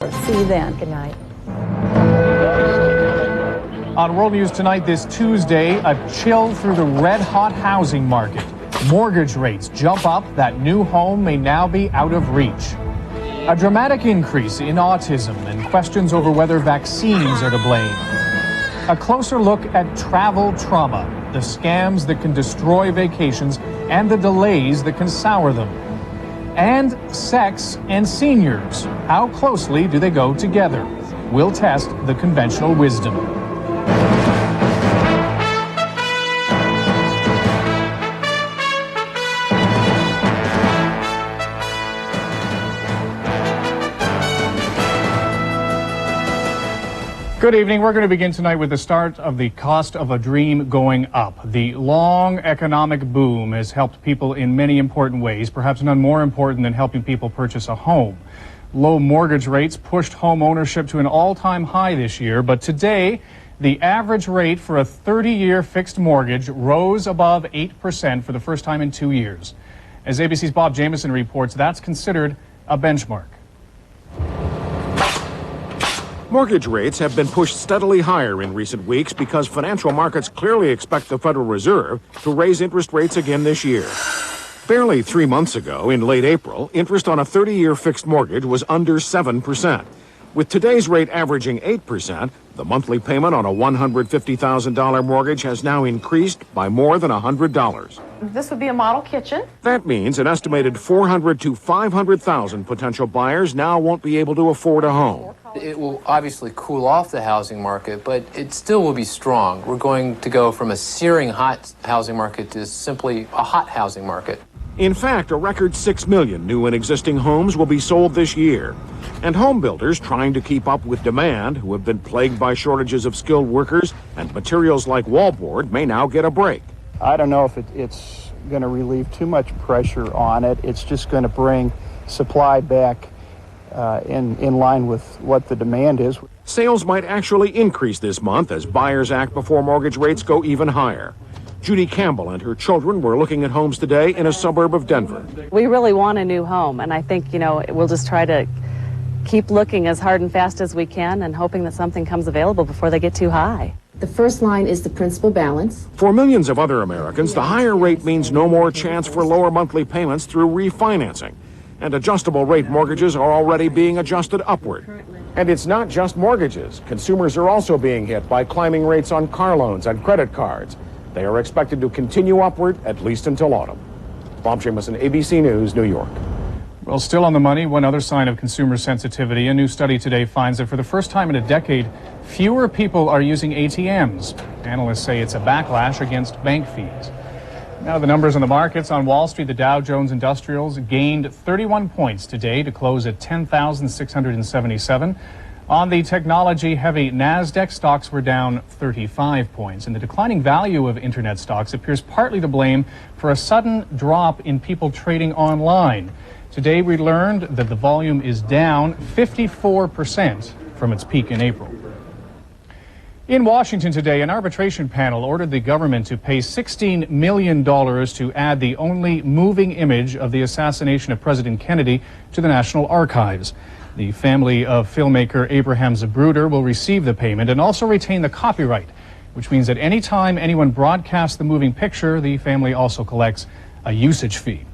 See you then. Good night. On World News Tonight this Tuesday, a chill through the red-hot housing market. Mortgage rates jump up. That new home may now be out of reach. A dramatic increase in autism and questions over whether vaccines are to blame. A closer look at travel trauma, the scams that can destroy vacations and the delays that can sour them. And sex and seniors. How closely do they go together? We'll test the conventional wisdom. Good evening. We're going to begin tonight with the start of the cost of a dream going up. The long economic boom has helped people in many important ways, perhaps none more important than helping people purchase a home. Low mortgage rates pushed home ownership to an all-time high this year, but today the average rate for a 30-year fixed mortgage rose above 8% for the first time in 2 years. As ABC's Bob Jameson reports, that's considered a benchmark. Mortgage rates have been pushed steadily higher in recent weeks because financial markets clearly expect the Federal Reserve to raise interest rates again this year. Barely 3 months ago, in late April, interest on a 30-year fixed mortgage was under 7%. With today's rate averaging 8%, the monthly payment on a $150,000 mortgage has now increased by more than $100. This would be a model kitchen. That means an estimated 400,000 to 500,000 potential buyers now won't be able to afford a home. It will obviously cool off the housing market, but it still will be strong. We're going to go from a searing hot housing market to simply a hot housing market. In fact, a record 6 million new and existing homes will be sold this year. And home builders trying to keep up with demand, who have been plagued by shortages of skilled workers and materials like wallboard, may now get a break. I don't know if it's going to relieve too much pressure on it. It's just going to bring supply back in line with what the demand is. Sales might actually increase this month as buyers act before mortgage rates go even higher. Judy Campbell and her children were looking at homes today in a suburb of Denver. We really want a new home, and I think, we'll just try to keep looking as hard and fast as we can and hoping that something comes available before they get too high. The first line is the principal balance. For millions of other Americans, the higher rate means no more chance for lower monthly payments through refinancing. And adjustable rate mortgages are already being adjusted upward. And it's not just mortgages. Consumers are also being hit by climbing rates on car loans and credit cards. They are expected to continue upward at least until autumn. Bob Jameson, ABC News, New York. Well, still on the money, one other sign of consumer sensitivity. A new study today finds that for the first time in a decade, fewer people are using ATMs. Analysts say it's a backlash against bank fees. Now the numbers on the markets. On Wall Street, the Dow Jones Industrials gained 31 points today to close at 10,677. On the technology-heavy NASDAQ, stocks were down 35 points. And the declining value of Internet stocks appears partly to blame for a sudden drop in people trading online. Today we learned that the volume is down 54% from its peak in April. In Washington today, an arbitration panel ordered the government to pay $16 million to add the only moving image of the assassination of President Kennedy to the National Archives. The family of filmmaker Abraham Zapruder will receive the payment and also retain the copyright, which means that any time anyone broadcasts the moving picture, the family also collects a usage fee.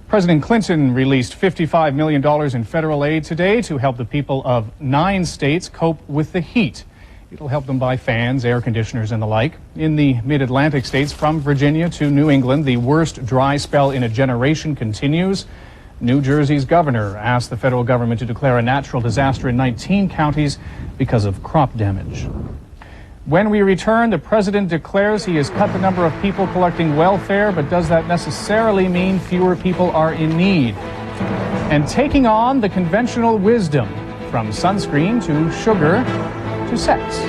President Clinton released $55 million in federal aid today to help the people of 9 states cope with the heat. It'll help them buy fans, air conditioners, and the like. In the mid-Atlantic states, from Virginia to New England, the worst dry spell in a generation continues. New Jersey's governor asked the federal government to declare a natural disaster in 19 counties because of crop damage. When we return, the president declares he has cut the number of people collecting welfare, but does that necessarily mean fewer people are in need? And taking on the conventional wisdom, from sunscreen to sugar to sex.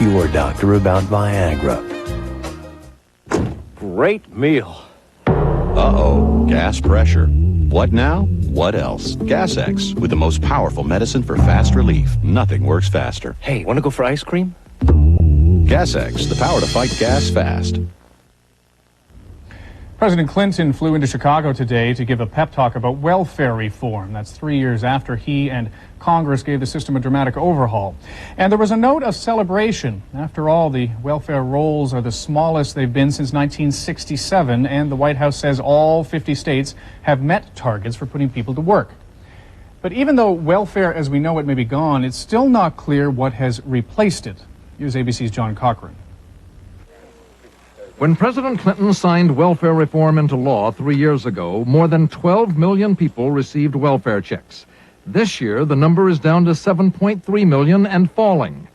your doctor about Viagra. Great meal. Uh-oh, gas pressure. What now? What else? Gas-X, with the most powerful medicine for fast relief. Nothing works faster. Hey, want to go for ice cream? Gas-X, the power to fight gas fast. President Clinton flew into Chicago today to give a pep talk about welfare reform. That's 3 years after he and Congress gave the system a dramatic overhaul. And there was a note of celebration. After all, the welfare rolls are the smallest they've been since 1967, and the White House says all 50 states have met targets for putting people to work. But even though welfare as we know it may be gone, it's still not clear what has replaced it. Here's ABC's John Cochran. When President Clinton signed welfare reform into law 3 years ago, more than 12 million people received welfare checks. This year, the number is down to 7.3 million and falling.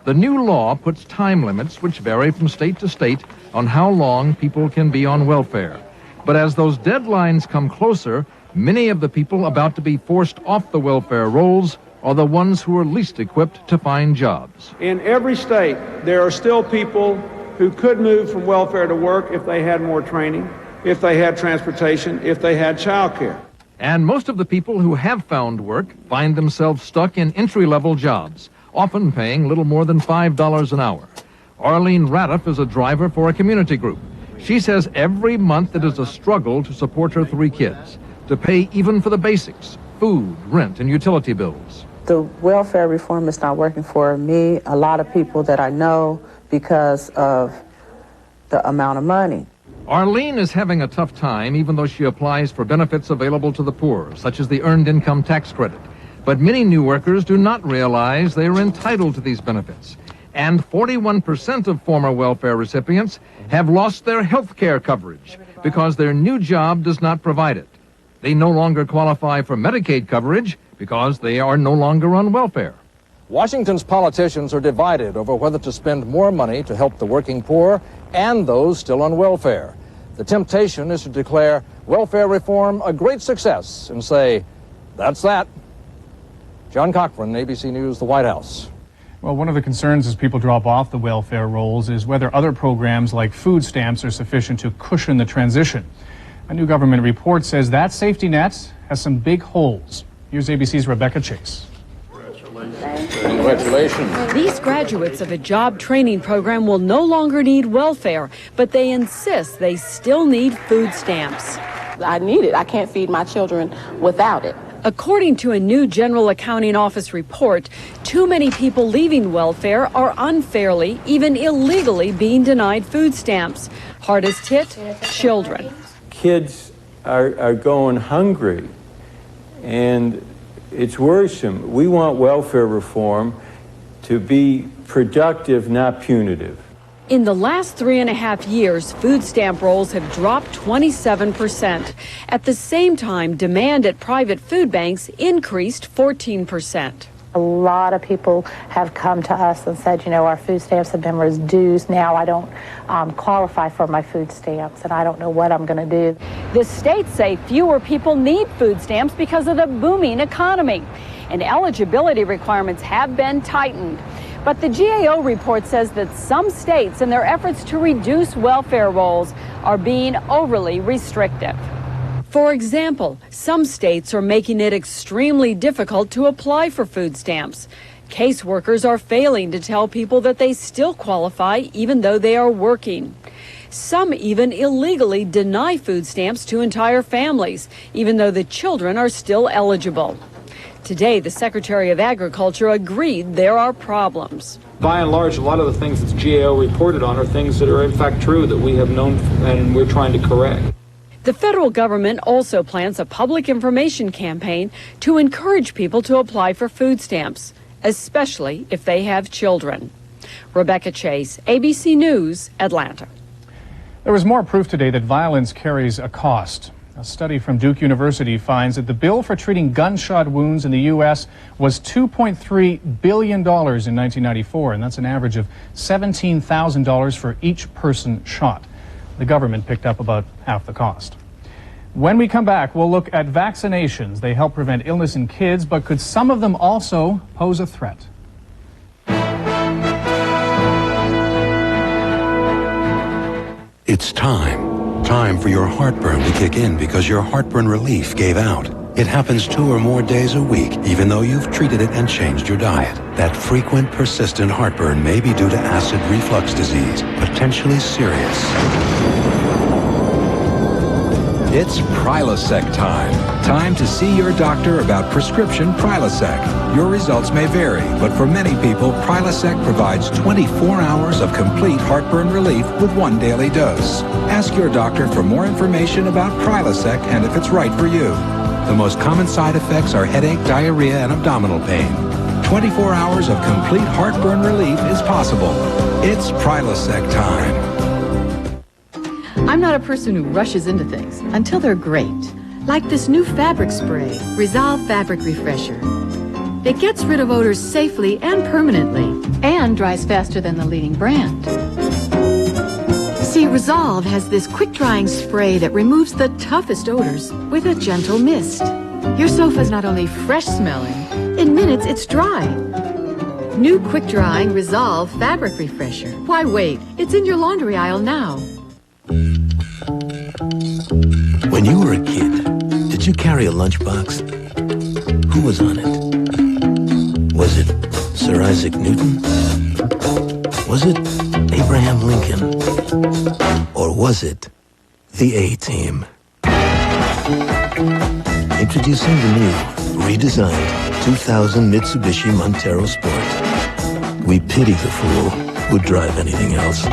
The new law puts time limits, which vary from state to state, on how long people can be on welfare. But as those deadlines come closer, many of the people about to be forced off the welfare rolls are the ones who are least equipped to find jobs. In every state, there are still people who could move from welfare to work if they had more training, if they had transportation, if they had child care. And most of the people who have found work find themselves stuck in entry-level jobs, often paying little more than $5 an hour. Arlene Radiff is a driver for a community group. She says every month it is a struggle to support her 3 kids, to pay even for the basics, food, rent, and utility bills. The welfare reform is not working for me, a lot of people that I know, because of the amount of money. Arlene is having a tough time even though she applies for benefits available to the poor, such as the Earned Income Tax Credit. But many new workers do not realize they are entitled to these benefits. And 41% of former welfare recipients have lost their health care coverage because their new job does not provide it. They no longer qualify for Medicaid coverage because they are no longer on welfare. Washington's politicians are divided over whether to spend more money to help the working poor and those still on welfare. The temptation is to declare welfare reform a great success and say, that's that. John Cochran, ABC News, the White House. Well, one of the concerns as people drop off the welfare rolls is whether other programs like food stamps are sufficient to cushion the transition. A new government report says that safety net has some big holes. Here's ABC's Rebecca Chase. Congratulations. These graduates of a job training program will no longer need welfare, but they insist they still need food stamps. I need it. I can't feed my children without it. According to a new General Accounting Office report, too many people leaving welfare are unfairly, even illegally, being denied food stamps. Hardest hit, children. Kids are going hungry, and it's worrisome. We want welfare reform to be productive, not punitive. In the last 3.5 years, food stamp rolls have dropped 27%. At the same time, demand at private food banks increased 14%. A lot of people have come to us and said, you know, our food stamps have been reduced. Now I don't qualify for my food stamps, and I don't know what I'm going to do. The states say fewer people need food stamps because of the booming economy, and eligibility requirements have been tightened. But the GAO report says that some states, in their efforts to reduce welfare rolls, are being overly restrictive. For example, some states are making it extremely difficult to apply for food stamps. Caseworkers are failing to tell people that they still qualify even though they are working. Some even illegally deny food stamps to entire families, even though the children are still eligible. Today, the Secretary of Agriculture agreed there are problems. By and large, a lot of the things that GAO reported on are things that are in fact true that we have known and we're trying to correct. The federal government also plans a public information campaign to encourage people to apply for food stamps, especially if they have children. Rebecca Chase, ABC News, Atlanta. There was more proof today that violence carries a cost. A study from Duke University finds that the bill for treating gunshot wounds in the U.S. was $2.3 billion in 1994, and that's an average of $17,000 for each person shot. The government picked up about half the cost. When we come back, we'll look at vaccinations. They help prevent illness in kids, but could some of them also pose a threat? It's time. Time for your heartburn to kick in because your heartburn relief gave out. It happens 2 or more days a week, even though you've treated it and changed your diet. That frequent, persistent heartburn may be due to acid reflux disease, potentially serious. It's Prilosec time. Time to see your doctor about prescription Prilosec. Your results may vary, but for many people, Prilosec provides 24 hours of complete heartburn relief with 1 daily dose. Ask your doctor for more information about Prilosec and if it's right for you. The most common side effects are headache, diarrhea, and abdominal pain. 24 hours of complete heartburn relief is possible. It's Prilosec time. I'm not a person who rushes into things until they're great. Like this new fabric spray, Resolve Fabric Refresher. It gets rid of odors safely and permanently, and dries faster than the leading brand. See, Resolve has this quick-drying spray that removes the toughest odors with a gentle mist. Your sofa's not only fresh-smelling, in minutes it's dry. New quick-drying Resolve Fabric Refresher. Why wait? It's in your laundry aisle now. When you were a kid, did you carry a lunchbox? Who was on it? Was it Sir Isaac Newton? Was it Abraham Lincoln? Or was it the A-Team? Introducing the new, redesigned 2000 Mitsubishi Montero Sport. We pity the fool who'd drive anything else.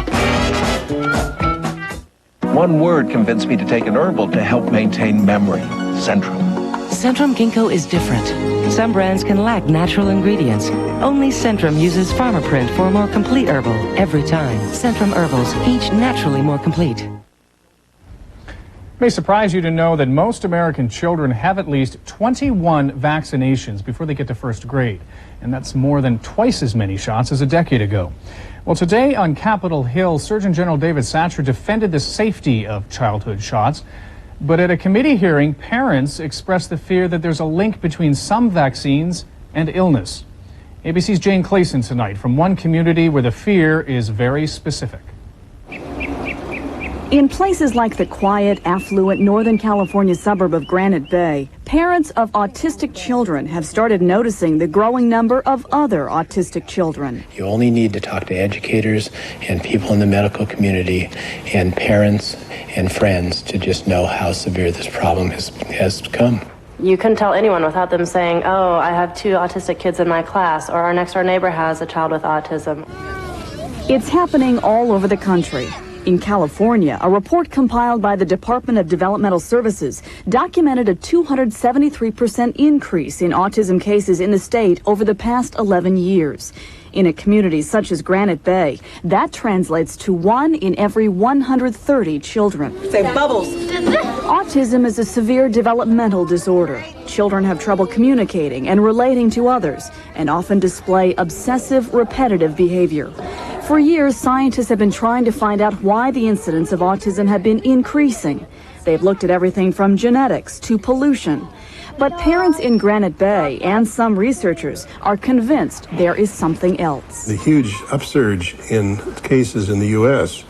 One word convinced me to take an herbal to help maintain memory. Centrum. Centrum Ginkgo is different. Some brands can lack natural ingredients. Only Centrum uses Pharmaprint for a more complete herbal every time. Centrum herbals, each naturally more complete. It may surprise you to know that most American children have at least 21 vaccinations before they get to first grade. And that's more than twice as many shots as a decade ago. Well, today on Capitol Hill, Surgeon General David Satcher defended the safety of childhood shots. But at a committee hearing, parents expressed the fear that there's a link between some vaccines and illness. ABC's Jane Clayson tonight from one community where the fear is very specific. In places like the quiet, affluent Northern California suburb of Granite Bay, parents of autistic children have started noticing the growing number of other autistic children. You only need to talk to educators and people in the medical community and parents and friends to just know how severe this problem has become. You couldn't tell anyone without them saying, oh, I have 2 autistic kids in my class, or our next door neighbor has a child with autism. It's happening all over the country. In California, a report compiled by the Department of Developmental Services documented a 273% increase in autism cases in the state over the past 11 years. In a community such as Granite Bay, that translates to 1 in every 130 children. Say bubbles. Autism is a severe developmental disorder. Children have trouble communicating and relating to others, and often display obsessive, repetitive behavior. For years, scientists have been trying to find out why the incidence of autism had been increasing. They've looked at everything from genetics to pollution. But parents in Granite Bay and some researchers are convinced there is something else. The huge upsurge in cases in the U.S.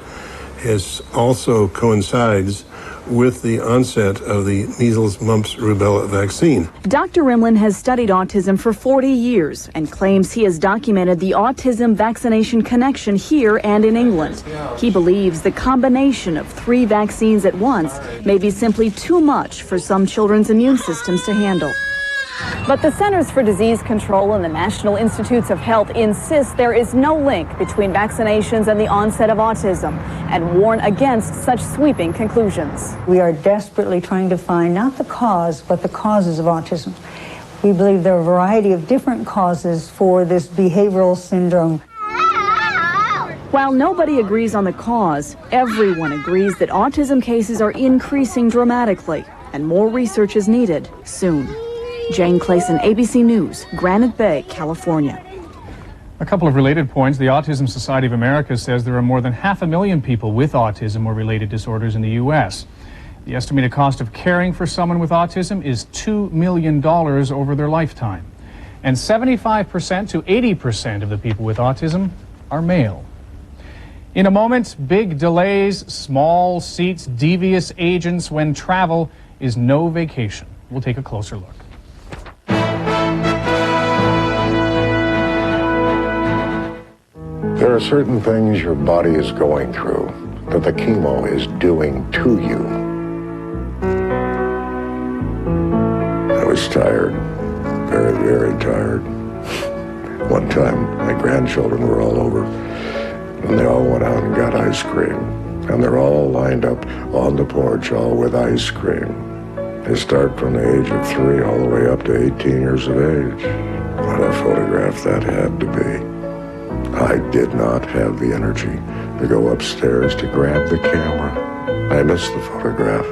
also coincides with the onset of the measles, mumps, rubella vaccine. Dr. Rimland has studied autism for 40 years and claims he has documented the autism vaccination connection here and in England. He believes the combination of 3 vaccines at once may be simply too much for some children's immune systems to handle. But the Centers for Disease Control and the National Institutes of Health insist there is no link between vaccinations and the onset of autism and warn against such sweeping conclusions. We are desperately trying to find not the cause, but the causes of autism. We believe there are a variety of different causes for this behavioral syndrome. While nobody agrees on the cause, everyone agrees that autism cases are increasing dramatically and more research is needed soon. Jane Clayson, ABC News, Granite Bay, California. A couple of related points. The Autism Society of America says there are more than 500,000 people with autism or related disorders in the U.S. The estimated cost of caring for someone with autism is $2 million over their lifetime. And 75% to 80% of the people with autism are male. In a moment, big delays, small seats, devious agents when travel is no vacation. We'll take a closer look. There are certain things your body is going through that the chemo is doing to you. I was tired, very, very tired. One time, my grandchildren were all over, and they all went out and got ice cream. And they're all lined up on the porch, all with ice cream. They start from the age of 3 all the way up to 18 years of age. What a photograph that had to be. I did not have the energy to go upstairs to grab the camera. I missed the photograph.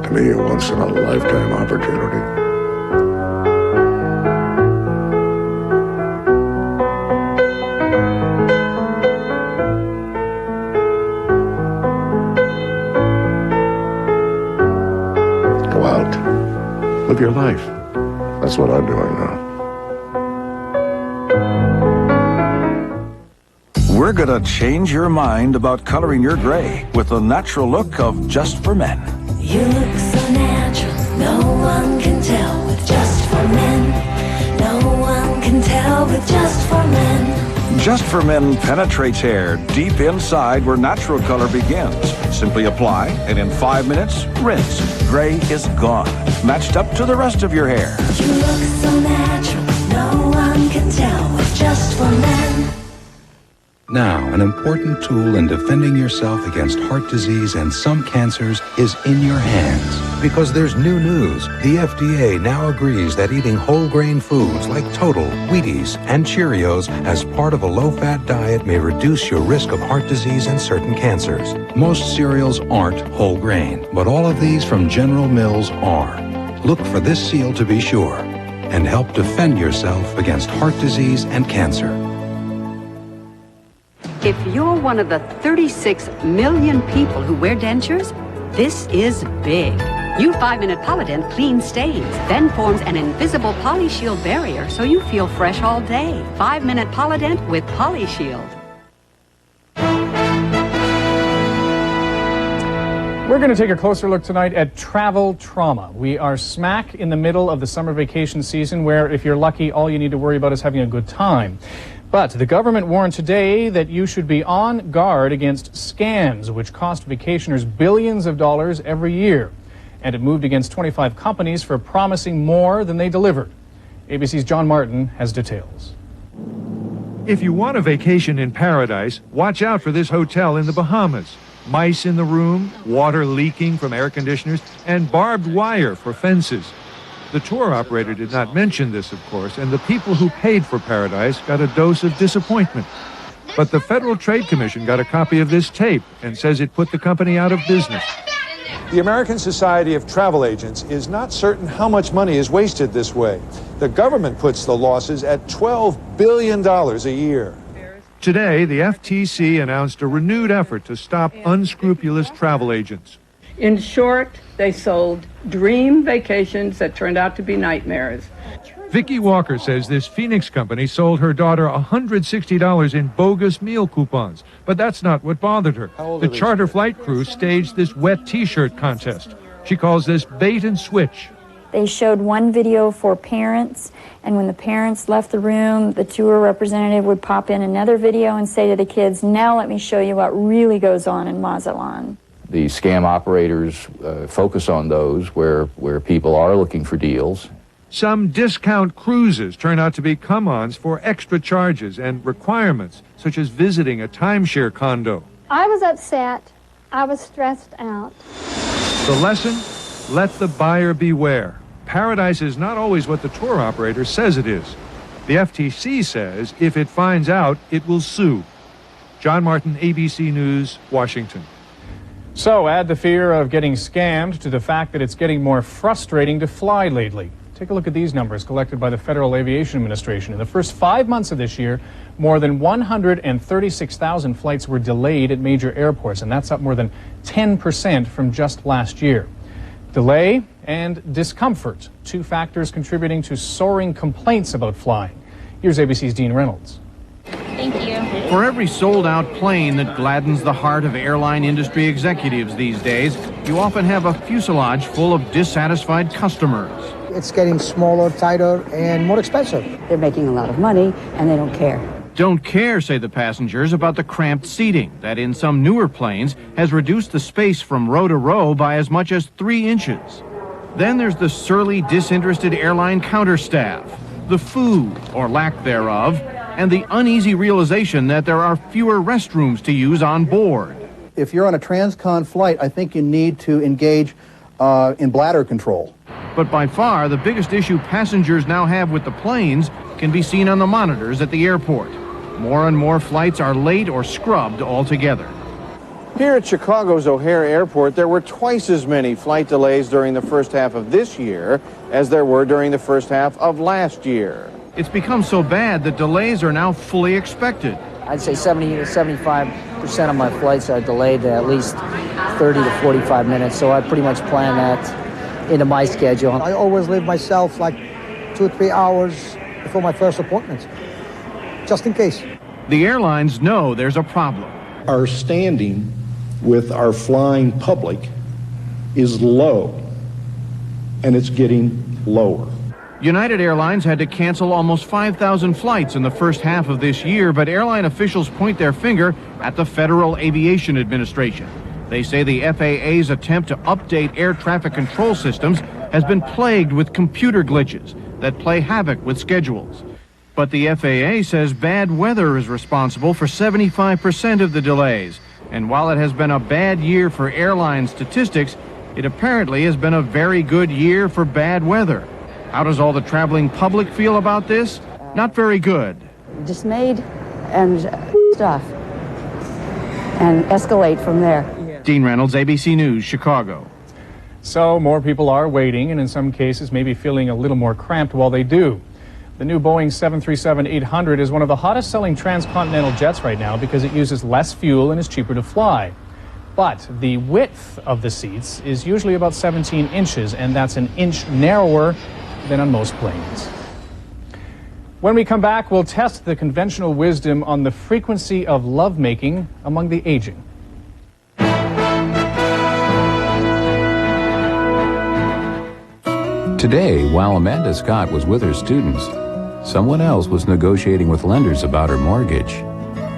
To me, a once-in-a-lifetime opportunity. Go out. Live your life. That's what I'm doing now. We're gonna change your mind about coloring your gray with the natural look of Just for Men. You look so natural, no one can tell with Just for Men. No one can tell with Just for Men. Just for Men penetrates hair deep inside where natural color begins. Simply apply, and in 5 minutes, rinse. Gray is gone, matched up to the rest of your hair. You look so natural, no one can tell with Just for Men. Now, an important tool in defending yourself against heart disease and some cancers is in your hands. Because there's new news. The FDA now agrees that eating whole grain foods like Total, Wheaties, and Cheerios as part of a low-fat diet may reduce your risk of heart disease and certain cancers. Most cereals aren't whole grain, but all of these from General Mills are. Look for this seal to be sure and help defend yourself against heart disease and cancer. If you're one of the 36 million people who wear dentures, this is big. New 5-Minute Polident cleans stains, then forms an invisible PolyShield barrier so you feel fresh all day. 5-Minute Polident with PolyShield. We're going to take a closer look tonight at travel trauma. We are smack in the middle of the summer vacation season where, if you're lucky, all you need to worry about is having a good time. But the government warned today that you should be on guard against scams, which cost vacationers billions of dollars every year. And it moved against 25 companies for promising more than they delivered. ABC's John Martin has details. If you want a vacation in paradise, watch out for this hotel in the Bahamas. Mice in the room, water leaking from air conditioners, and barbed wire for fences. The tour operator did not mention this, of course, and the people who paid for Paradise got a dose of disappointment. But the Federal Trade Commission got a copy of this tape and says it put the company out of business. The American Society of Travel Agents is not certain how much money is wasted this way. The government puts the losses at $12 billion a year. Today, the FTC announced a renewed effort to stop unscrupulous travel agents. In short, they sold dream vacations that turned out to be nightmares. Vicki Walker says this Phoenix company sold her daughter $160 in bogus meal coupons, but that's not what bothered her. The charter flight crew staged this wet T-shirt contest. She calls this bait and switch. They showed one video for parents, and when the parents left the room, the tour representative would pop in another video and say to the kids, "Now let me show you what really goes on in Mazatlan." The scam operators focus on those where people are looking for deals. Some discount cruises turn out to be come-ons for extra charges and requirements, such as visiting a timeshare condo. I was upset. I was stressed out. The lesson? Let the buyer beware. Paradise is not always what the tour operator says it is. The FTC says if it finds out, it will sue. John Martin, ABC News, Washington. So add the fear of getting scammed to the fact that it's getting more frustrating to fly lately. Take a look at these numbers collected by the Federal Aviation Administration. In the first 5 months of this year, more than 136,000 flights were delayed at major airports, and that's up more than 10% from just last year. Delay and discomfort, two factors contributing to soaring complaints about flying. Here's ABC's Dean Reynolds. Thank you. For every sold-out plane that gladdens the heart of airline industry executives these days, you often have a fuselage full of dissatisfied customers. It's getting smaller, tighter, and more expensive. They're making a lot of money, and they don't care. Don't care, say the passengers, about the cramped seating that in some newer planes has reduced the space from row to row by as much as 3 inches. Then there's the surly, disinterested airline counter staff, the food, or lack thereof, and the uneasy realization that there are fewer restrooms to use on board. If you're on a transcon flight, I think you need to engage in bladder control. But by far, the biggest issue passengers now have with the planes can be seen on the monitors at the airport. More and more flights are late or scrubbed altogether. Here at Chicago's O'Hare Airport, there were twice as many flight delays during the first half of this year as there were during the first half of last year. It's become so bad that delays are now fully expected. I'd say 70 to 75% of my flights are delayed at least 30 to 45 minutes, so I pretty much plan that into my schedule. I always leave myself like 2 or 3 hours before my first appointment, just in case. The airlines know there's a problem. Our standing with our flying public is low, and it's getting lower. United Airlines had to cancel almost 5,000 flights in the first half of this year, but airline officials point their finger at the Federal Aviation Administration. They say the FAA's attempt to update air traffic control systems has been plagued with computer glitches that play havoc with schedules. But the FAA says bad weather is responsible for 75% of the delays. And while it has been a bad year for airline statistics, it apparently has been a very good year for bad weather. How does all the traveling public feel about this? Not very good. Dismayed and stuff. And escalate from there. Dean Reynolds, ABC News, Chicago. So more people are waiting and in some cases maybe feeling a little more cramped while they do. The new Boeing 737-800 is one of the hottest selling transcontinental jets right now because it uses less fuel and is cheaper to fly. But the width of the seats is usually about 17 inches, and that's an inch narrower than on most planes. When we come back, we'll test the conventional wisdom on the frequency of lovemaking among the aging. Today, while Amanda Scott was with her students, someone else was negotiating with lenders about her mortgage.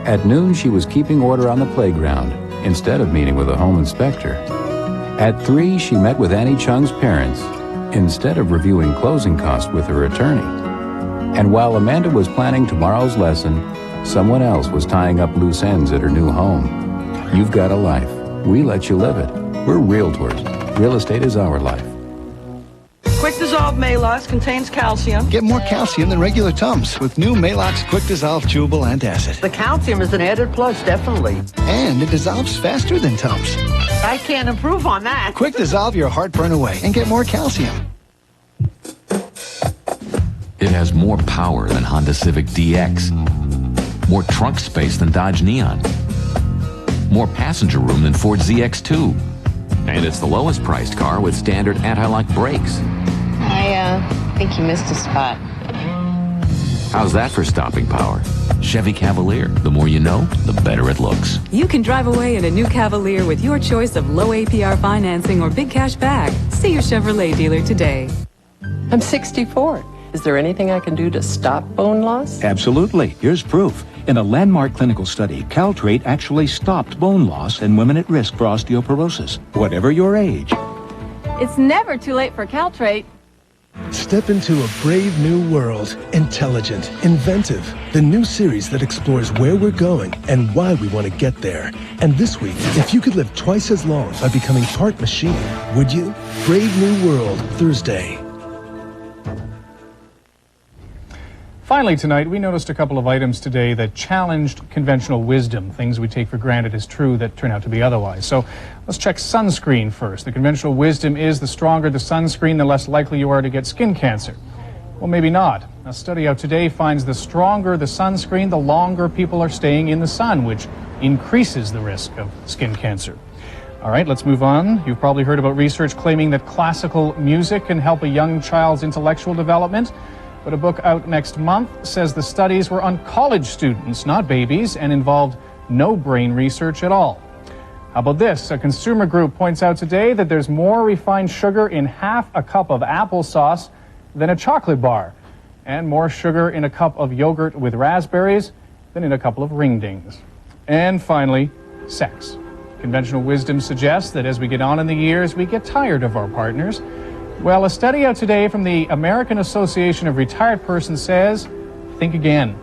At noon, she was keeping order on the playground instead of meeting with a home inspector. At 3, she met with Annie Chung's parents instead of reviewing closing costs with her attorney. And while Amanda was planning tomorrow's lesson, someone else was tying up loose ends at her new home. You've got a life. We let you live it. We're realtors. Real estate is our life. Quick Dissolve Maalox contains calcium. Get more calcium than regular Tums with new Maalox Quick Dissolve Chewable Antacid. The calcium is an added plus, definitely. And it dissolves faster than Tums. I can't improve on that. Quick Dissolve your heartburn away and get more calcium. It has more power than Honda Civic DX. More trunk space than Dodge Neon. More passenger room than Ford ZX2. And it's the lowest priced car with standard anti-lock brakes. I think you missed a spot. How's that for stopping power? Chevy Cavalier. The more you know, the better it looks. You can drive away in a new Cavalier with your choice of low APR financing or big cash back. See your Chevrolet dealer today. I'm 64. Is there anything I can do to stop bone loss? Absolutely. Here's proof. In a landmark clinical study, Caltrate actually stopped bone loss in women at risk for osteoporosis, whatever your age. It's never too late for Caltrate. Step into a brave new world. Intelligent, inventive. The new series that explores where we're going and why we want to get there. And this week, if you could live twice as long by becoming part machine, would you? Brave New World, Thursday. Finally tonight, we noticed a couple of items today that challenged conventional wisdom, things we take for granted as true that turn out to be otherwise. So let's check sunscreen first. The conventional wisdom is the stronger the sunscreen, the less likely you are to get skin cancer. Well, maybe not. A study out today finds the stronger the sunscreen, the longer people are staying in the sun, which increases the risk of skin cancer. All right, let's move on. You've probably heard about research claiming that classical music can help a young child's intellectual development. But a book out next month says the studies were on college students, not babies, and involved no brain research at all. How about this? A consumer group points out today that there's more refined sugar in half a cup of applesauce than a chocolate bar, and more sugar in a cup of yogurt with raspberries than in a couple of ring dings. And finally, sex. Conventional wisdom suggests that as we get on in the years, we get tired of our partners. Well, a study out today from the American Association of Retired Persons says, think again.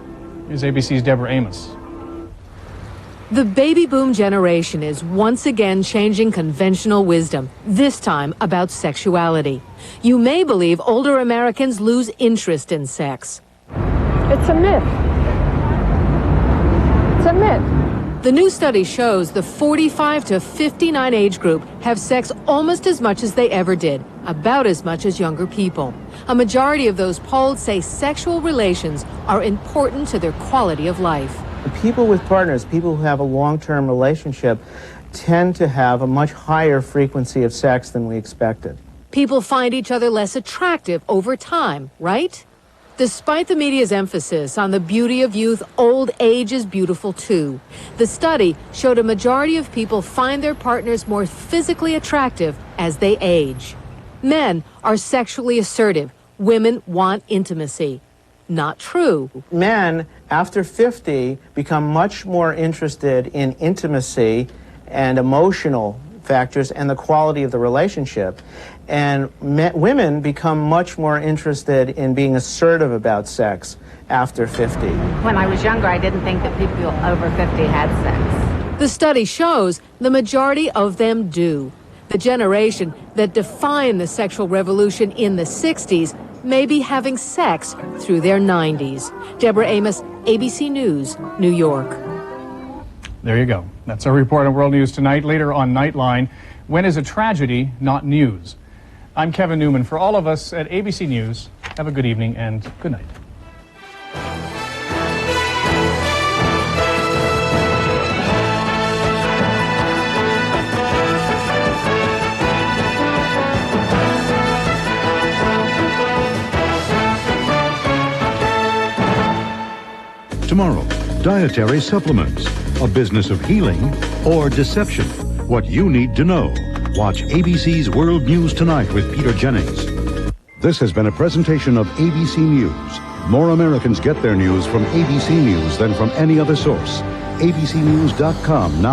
Here's ABC's Deborah Amos. The baby boom generation is once again changing conventional wisdom, this time about sexuality. You may believe older Americans lose interest in sex. It's a myth. It's a myth. The new study shows the 45 to 59 age group have sex almost as much as they ever did, about as much as younger people. A majority of those polled say sexual relations are important to their quality of life. People with partners, people who have a long-term relationship, tend to have a much higher frequency of sex than we expected. People find each other less attractive over time, right? Despite the media's emphasis on the beauty of youth, old age is beautiful too. The study showed a majority of people find their partners more physically attractive as they age. Men are sexually assertive. Women want intimacy. Not true. Men, after 50, become much more interested in intimacy and emotional factors and the quality of the relationship. And women become much more interested in being assertive about sex after 50. When I was younger, I didn't think that people over 50 had sex. The study shows the majority of them do. The generation that defined the sexual revolution in the 60s may be having sex through their 90s. Deborah Amos, ABC News, New York. There you go. That's our report on World News Tonight. Later on Nightline, when is a tragedy not news? I'm Kevin Newman. For all of us at ABC News, have a good evening and good night. Tomorrow, dietary supplements, a business of healing or deception. What you need to know. Watch ABC's World News Tonight with Peter Jennings. This has been a presentation of ABC News. More Americans get their news from ABC News than from any other source. ABCnews.com now.